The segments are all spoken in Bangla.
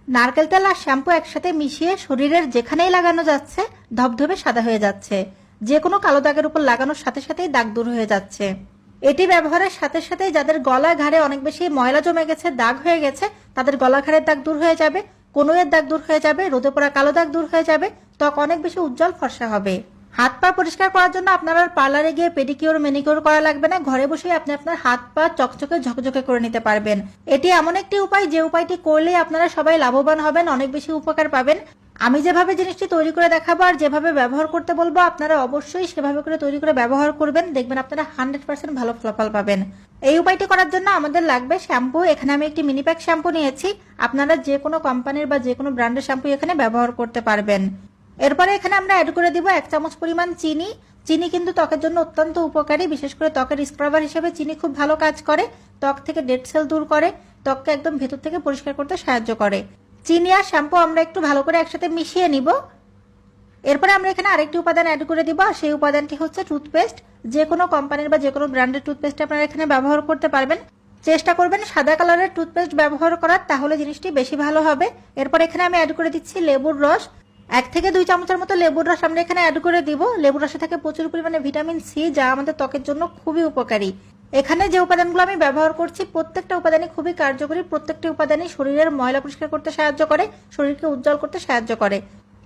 নারকেল তেল আর শ্যাম্পু একসাথে মিশিয়ে শরীরের যেখানেই লাগানো যাচ্ছে ধবধবে সাদা হয়ে যাচ্ছে। যে কোনো কালো দাগের উপর লাগানোর সাথে সাথেই দাগ দূর হয়ে যাচ্ছে। এটি ব্যবহারের সাথে সাথেই যাদের গলা ঘাড়ে অনেক বেশি ময়লা জমে গেছে, দাগ হয়ে গেছে, তাদের গলা ঘাড়ের দাগ দূর হয়ে যাবে, কনুইয়ের দাগ দূর হয়ে যাবে, রোদে পোড়া কালো দাগ দূর হয়ে যাবে, ত্বক অনেক বেশি উজ্জ্বল ফর্সা হবে। হাত পা পরিষ্কার করার জন্য আপনার আর পার্লারে গিয়ে পেডিকিউর ম্যানিকিউর করা লাগবে না। ঘরে বসেই আপনি আপনার হাত পা চকচকে ঝকঝকে করে নিতে পারবেন। এটি এমন একটি উপায় যে উপায়টি করলে আপনারা সবাই লাভবান হবেন, অনেক বেশি উপকার পাবেন। আমি যেভাবে জিনিসটি তৈরি করে দেখাবো আর যেভাবে ব্যবহার করতে বলবো আপনারা অবশ্যই সেভাবে করে তৈরি করে ব্যবহার করবেন, দেখবেন আপনারা 100% ভালো ফলাফল পাবেন। এই উপায়টি করার জন্য আমাদের লাগবে শ্যাম্পু। এখানে আমি একটি মিনি প্যাক শ্যাম্পু নিয়েছি। আপনারা যে কোনো কোম্পানির বা যে কোনো ব্র্যান্ডের শ্যাম্পু এখানে ব্যবহার করতে পারবেন। এরপরে এখানে আমরা অ্যাড করে দিব 1 চামচ পরিমাণ চিনি। চিনি কিন্তু ত্বকের জন্য অত্যন্ত উপকারী, বিশেষ করে ত্বকের স্ক্রাবার হিসেবে চিনি খুব ভালো কাজ করে। ত্বক থেকে ডেড সেল দূর করে, ত্বককে একদম ভেতর থেকে পরিষ্কার করতে সাহায্য করে। চিনি আর শ্যাম্পু আমরা একটু ভালো করে একসাথে মিশিয়ে নিব। এরপরে আমরা এখানে আরেকটি উপাদান অ্যাড করে দিব, আর সেই উপাদানটি হচ্ছে টুথপেস্ট। যে কোনো কোম্পানির বা যে কোনো ব্র্যান্ডের টুথপেস্ট আপনারা এখানে ব্যবহার করতে পারবেন। চেষ্টা করবেন সাদা কালারের টুথপেস্ট ব্যবহার করার, তাহলে জিনিসটি বেশি ভালো হবে। এরপর এখানে আমি অ্যাড করে দিচ্ছি লেবুর রস। 1 থেকে 2 চামচের মতো লেবুর রস আমরা এখানে অ্যাড করে দিব। লেবুর রসে থাকে প্রচুর পরিমাণে ভিটামিন সি, যা আমাদের ত্বকের জন্য খুবই উপকারী। এখানে যে উপাদানগুলো আমি ব্যবহার করছি প্রত্যেকটা উপাদানই খুবই কার্যকরী। প্রত্যেকটি উপাদানই শরীরের ময়লা পরিষ্কার করতে সাহায্য করে, শরীরকে উজ্জ্বল করতে সাহায্য করে।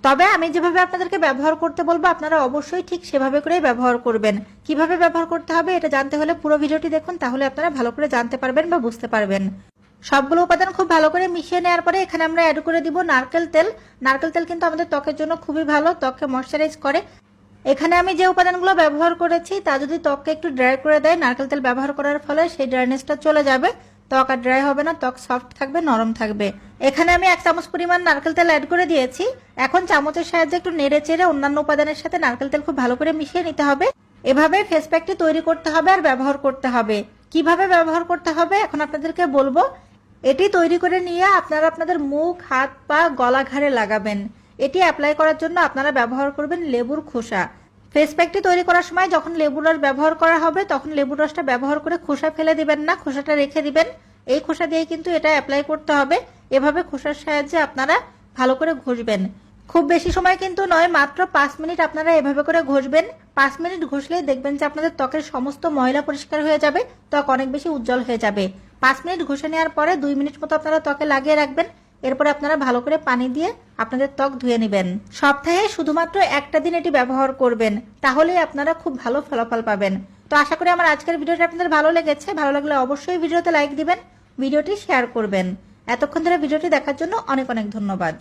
তবে আমি যেভাবে আপনাদেরকে ব্যবহার করতে বলবো আপনারা অবশ্যই ঠিক সেভাবে করেই ব্যবহার করবেন। কিভাবে ব্যবহার করতে হবে এটা জানতে হলে পুরো ভিডিওটি দেখুন, তাহলে আপনারা ভালো করে জানতে পারবেন বা বুঝতে পারবেন। সবগুলো উপাদান খুব ভালো করে মিশিয়ে নেওয়ার পরে এখানে আমরা অ্যাড করে দিব নারকেল তেল। নারকেল তেল কিন্তু আমাদের ত্বকের জন্য খুবই ভালো, ত্বককে ময়শ্চারাইজ করে। এখানে আমি যে উপাদানগুলো ব্যবহার করেছি তা যদি ত্বককে একটু ড্রাই করে দেয়, নারকেল তেল ব্যবহার করার ফলে সেই ড্রাইনেসটা চলে যাবে, ত্বক আর ড্রাই হবে না, ত্বক সফট থাকবে, নরম থাকবে। এখানে আমি 1 চামচ পরিমাণ নারকেল তেল অ্যাড করে দিয়েছি। এখন চামচের সাহায্যে একটু নেড়ে চেড়ে অন্যান্য উপাদানের সাথে নারকেল তেল খুব ভালো করে মিশিয়ে নিতে হবে। এভাবে ফেস প্যাকটি তৈরি করতে হবে আর ব্যবহার করতে হবে। কিভাবে ব্যবহার করতে হবে এখন আপনাদেরকে বলবো। এটি তৈরি করে নিয়ে আপনারা আপনাদের মুখ, হাত, পা, গলা ঘাড়ে লাগাবেন। এটি অ্যাপ্লাই করার জন্য আপনারা ব্যবহার করবেন লেবুর খোসা। ফেস প্যাকটি তৈরি করার সময় যখন লেবুর রস ব্যবহার করা হবে তখন লেবুর রসটা ব্যবহার করে খোসা ফেলে দিবেন না, খোসাটা রেখে দিবেন। এই খোসা দিয়ে কিন্তু এটা অ্যাপ্লাই করতে হবে। এভাবে খোসার সাহায্যে আপনারা ভালো করে ঘষবেন। খুব বেশি সময় কিন্তু নয়, মাত্র 5 মিনিট আপনারা এভাবে করে ঘষবেন। 5 মিনিট ঘষলেই দেখবেন যে আপনাদের ত্বকের সমস্ত ময়লা পরিষ্কার হয়ে যাবে, ত্বক অনেক বেশি উজ্জ্বল হয়ে যাবে। 5 মিনিট ঘষে নেওয়ার পরে 2 মিনিট মতো আপনারা ত্বকে লাগিয়ে রাখবেন। এরপরে আপনারা ভালো করে পানি দিয়ে আপনাদের ত্বক ধুয়ে নেবেন। সপ্তাহে শুধুমাত্র একটা দিন এটি ব্যবহার করবেন, তাহলেই আপনারা খুব ভালো ফলাফল পাবেন। তো আশা করি আমার আজকের ভিডিওটা আপনাদের ভালো লেগেছে। ভালো লাগলে অবশ্যই ভিডিওতে লাইক দিবেন, ভিডিওটি শেয়ার করবেন। এতক্ষণ ধরে ভিডিওটি দেখার জন্য অনেক অনেক ধন্যবাদ।